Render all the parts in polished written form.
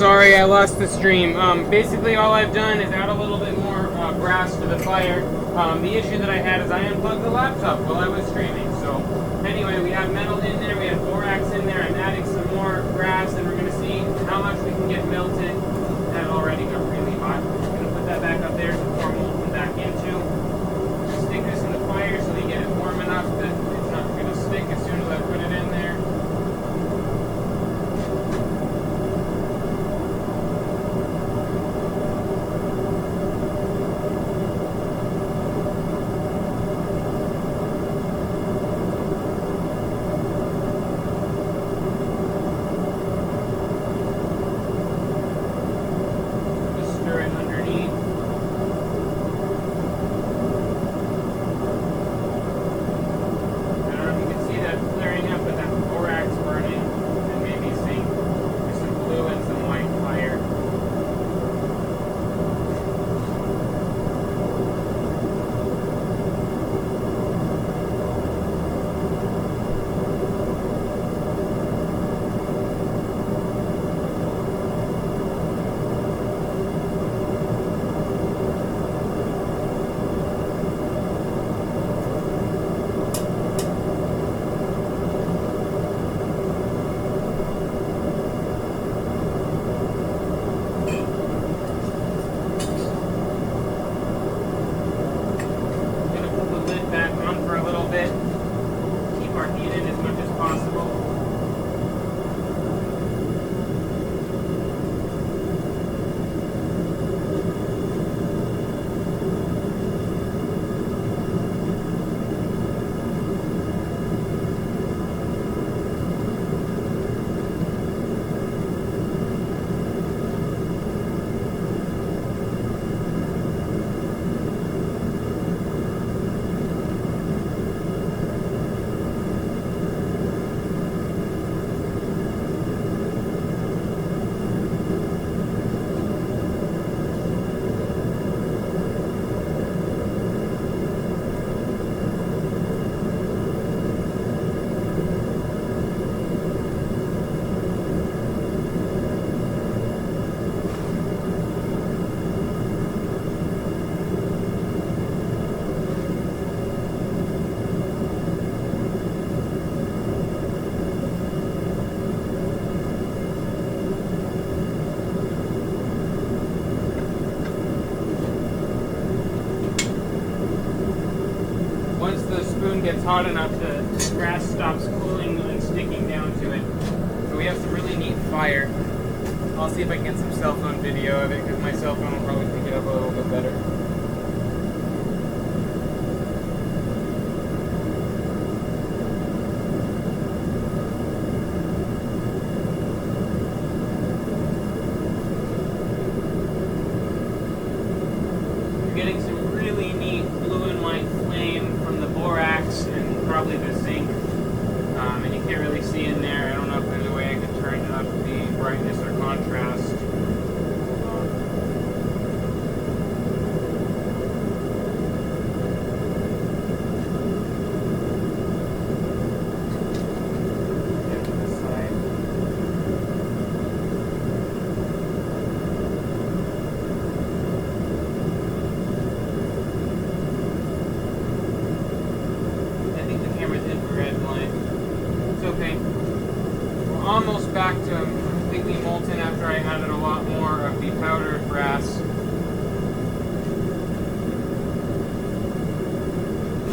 sorry, I lost the stream. Basically, all I've done is add a little bit more brass to the fire. The issue that I had is I unplugged the laptop while I was streaming. So, anyway, we have metal in there, we have borax in there. I'm adding some more brass, and we're going to see how much we can get melted. That already got really hot. I'm going to put that back up there to pour molten back into. Stick this in the fire so we get it warm enough that it's not going to stick as soon as I put it in there. Gets hot enough, the grass stops cooling and sticking down to it. So we have some really neat fire. I'll see if I can get some cell phone video of it because my cell phone will probably pick it up a little bit better. We're getting some really neat blue and white flame from the borax and probably the zinc, and you can't really see in there. I don't know if there's a way I could turn up the brightness or contrast. Almost back to completely molten after I added a lot more of the powdered brass.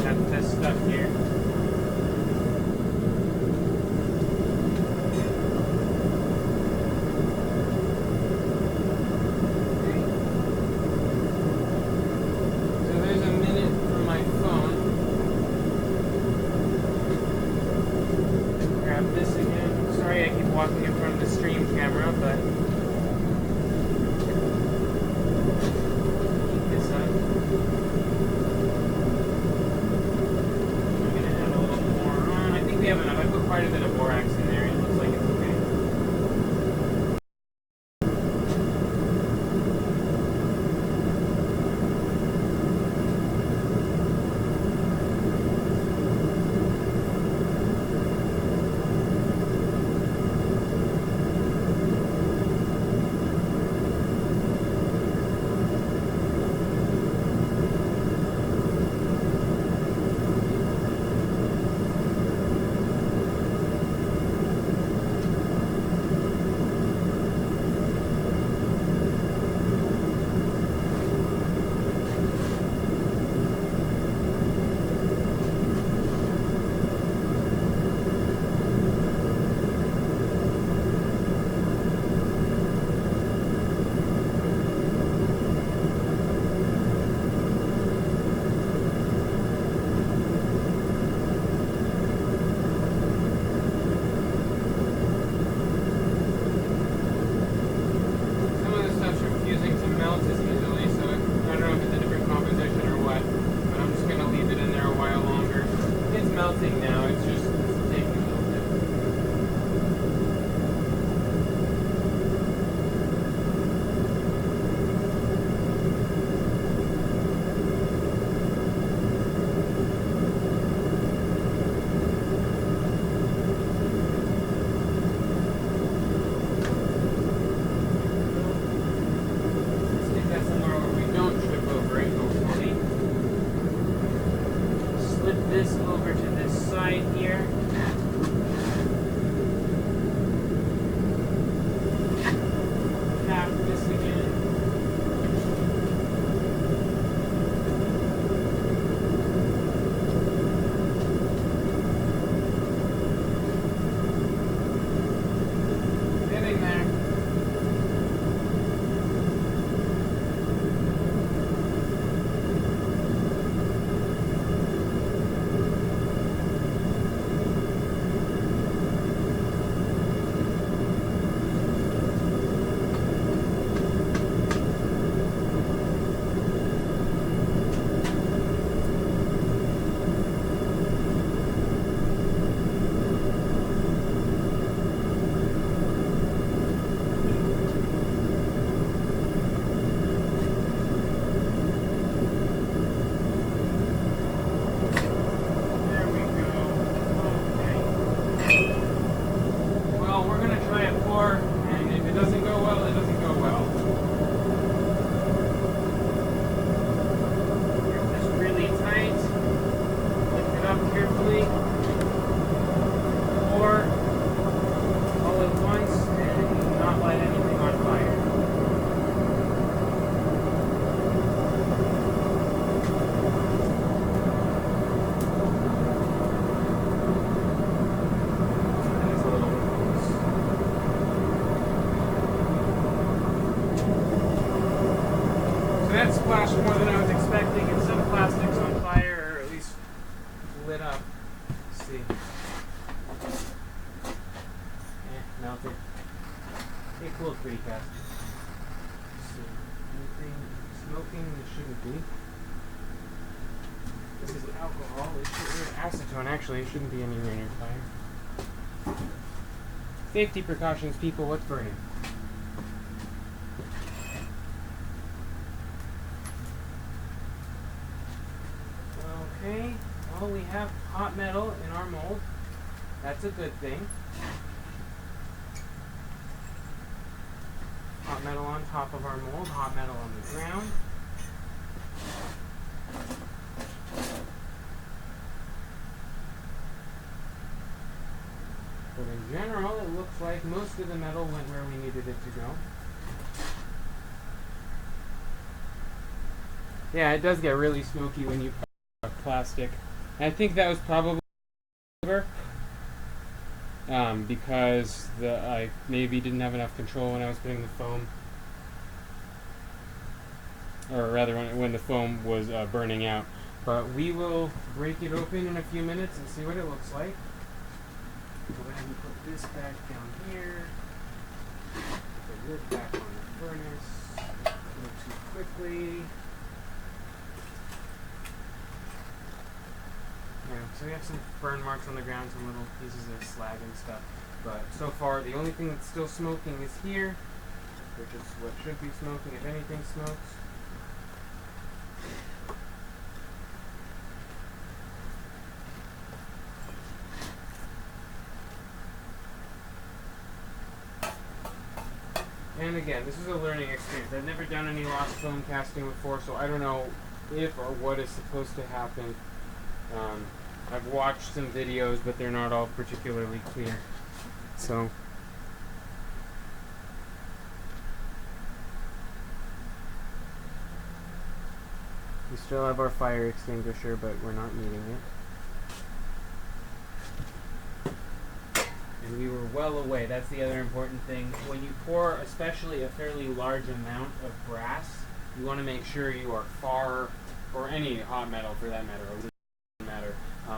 Got this stuff here. So there's a minute from my phone. Grab this again. Sorry I keep walking in front of the stream camera, but keep this up. this easily, so I don't know if it's a different composition or what, but I'm just going to leave it in there a while longer. It's melting now, it's just taking a little bit. This over to this side here. Tap this again. Getting there. That splashed more than I was expecting, and some plastics on fire, or at least lit up. Let's see. Melted. It cooled pretty fast. Let's see. Anything smoking? It shouldn't be. This is alcohol. It should, acetone, actually. It shouldn't be anywhere near fire. Safety precautions, people. What's burning? Okay, well, we have hot metal in our mold. That's a good thing. Hot metal on top of our mold, hot metal on the ground. But in general, it looks like most of the metal went where we needed it to go. Yeah, it does get really smoky when you put plastic. I think that was probably because I maybe didn't have enough control when I was putting the foam, or rather when the foam was burning out. But we will break it open in a few minutes and see what it looks like. Go ahead and put this back down here. Put the lid back on the furnace. Not too quickly. Yeah, so we have some burn marks on the ground, some little pieces of slag and stuff. But so far, the only thing that's still smoking is here, which is what should be smoking if anything smokes. And again, this is a learning experience. I've never done any lost foam casting before, so I don't know if or what is supposed to happen. I've watched some videos, but they're not all particularly clear. So we still have our fire extinguisher, but we're not needing it. And we were well away. That's the other important thing. When you pour, especially a fairly large amount of brass, you want to make sure you are far, or any hot metal for that matter,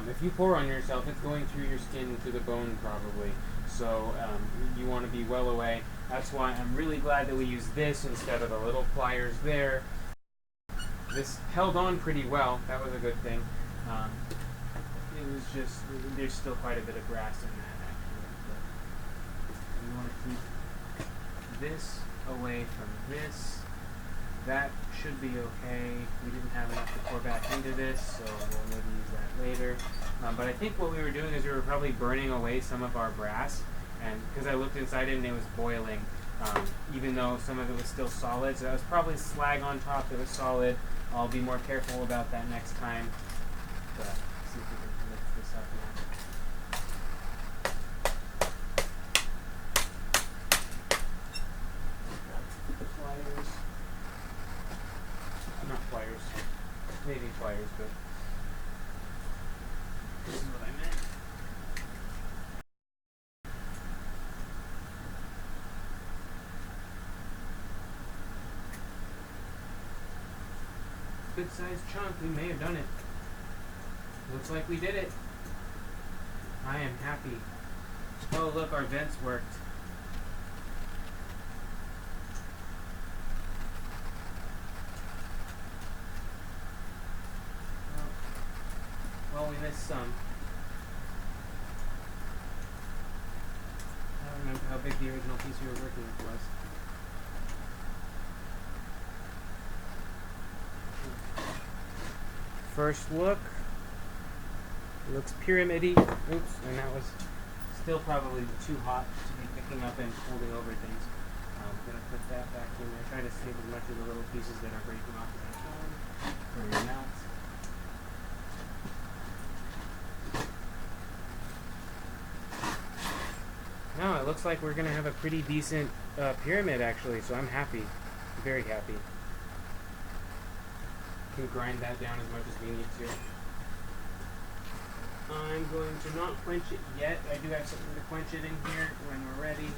if you pour on yourself, it's going through your skin to the bone probably. So you want to be well away. That's why I'm really glad that we used this instead of the little pliers there. This held on pretty well. That was a good thing. It was just, there's still quite a bit of grass in that actually. But you want to keep this away from this. That should be okay. We didn't have enough to pour back into this, so we'll maybe use that later. But I think what we were doing is we were probably burning away some of our brass, and because I looked inside it and it was boiling, even though some of it was still solid. So that was probably slag on top that was solid. I'll be more careful about that next time. But see if we can lift this up now. Pliers. Not pliers. Maybe pliers, but this is what I meant. Good sized chunk. We may have done it. Looks like we did it. I am happy. Oh, look, our vents worked. Well, we missed some. I don't remember how big the original piece we were working with was. First look. It looks pyramid-y. Oops, and that was still probably too hot to be picking up and holding over things. I'm going to put that back in there. Try to save as much of the little pieces that are breaking off as I can for your mount. No, it looks like we're going to have a pretty decent pyramid actually, so I'm happy. Very happy. Can grind that down as much as we need to. I'm going to not quench it yet. I do have something to quench it in here when we're ready.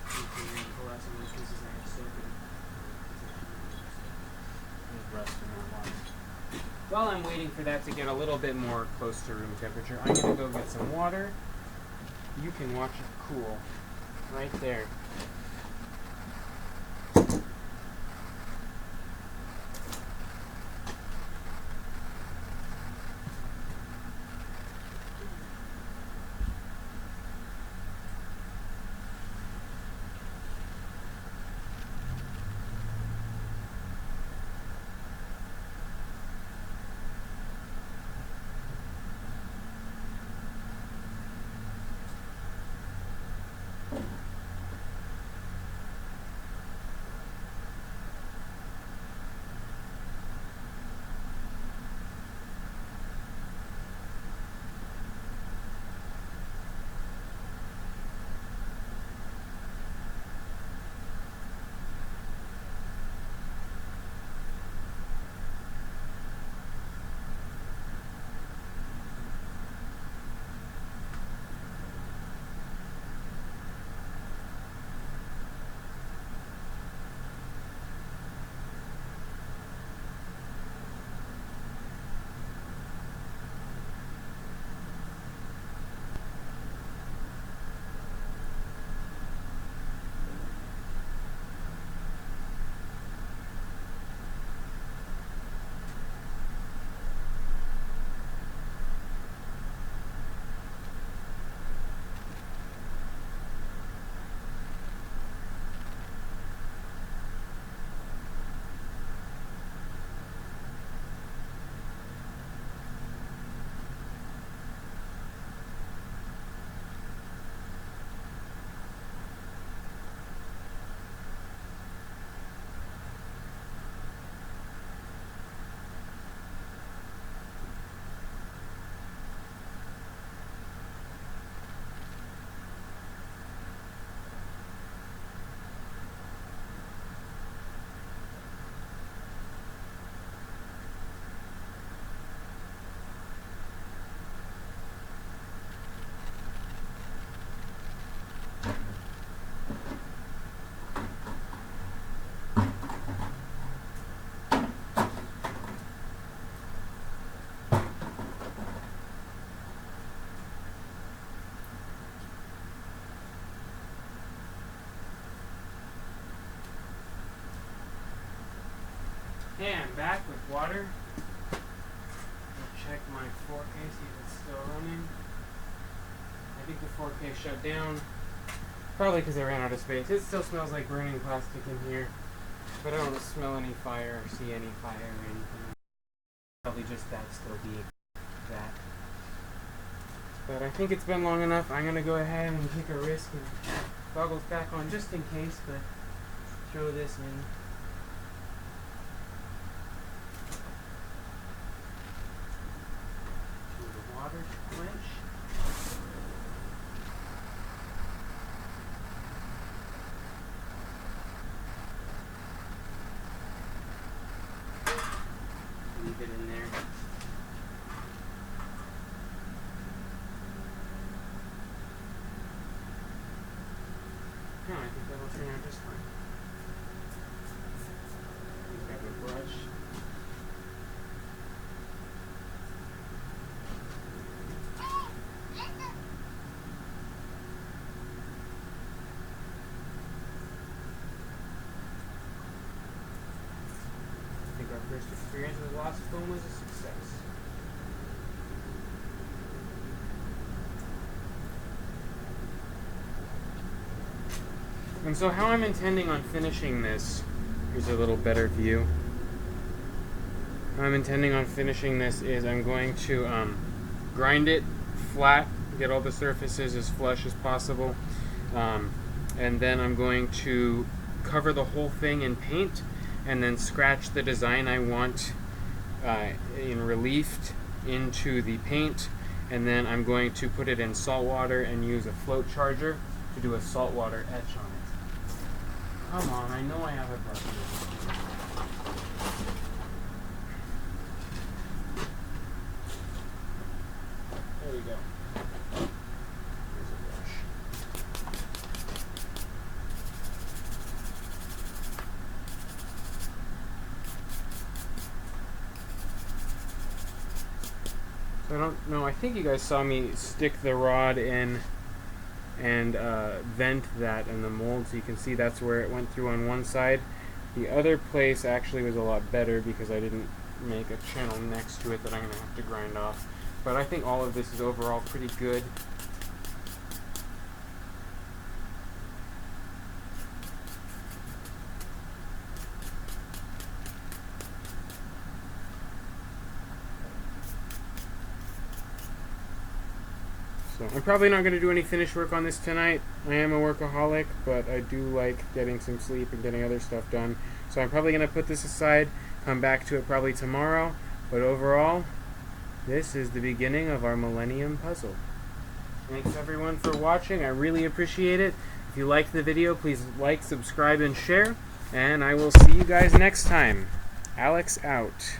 Pull out some of those pieces I have soaking. There's rust in that water. While I'm waiting for that to get a little bit more close to room temperature, I'm going to go get some water. You can watch it cool right there. And back with water. I'll check my 4K, see if it's still running. I think the 4K shut down. Probably because I ran out of space. It still smells like burning plastic in here. But I don't smell any fire or see any fire or anything. Probably just that still being that. But I think it's been long enough. I'm going to go ahead and take a risk and goggles back on just in case, but throw this in. To the water to quench. Leave it in there. No, I think that'll turn out just fine. Grab a brush. I think our first experience with lost foam was a success. And so how I'm intending on finishing this, here's a little better view. How I'm intending on finishing this is I'm going to grind it flat, get all the surfaces as flush as possible, and then I'm going to cover the whole thing in paint and then scratch the design I want in reliefed into the paint, and then I'm going to put it in salt water and use a float charger to do a saltwater etch on it. Come on, I know I have a brush. There we go. Here's a brush. So I don't know, I think you guys saw me stick the rod in and vent that in the mold, so you can see that's where it went through on one side. The other place actually was a lot better because I didn't make a channel next to it that I'm going to have to grind off. But I think all of this is overall pretty good. So I'm probably not going to do any finish work on this tonight. I am a workaholic, but I do like getting some sleep and getting other stuff done. So I'm probably going to put this aside, come back to it probably tomorrow. But overall, this is the beginning of our Millennium Puzzle. Thanks everyone for watching. I really appreciate it. If you liked the video, please like, subscribe, and share. And I will see you guys next time. Alex out.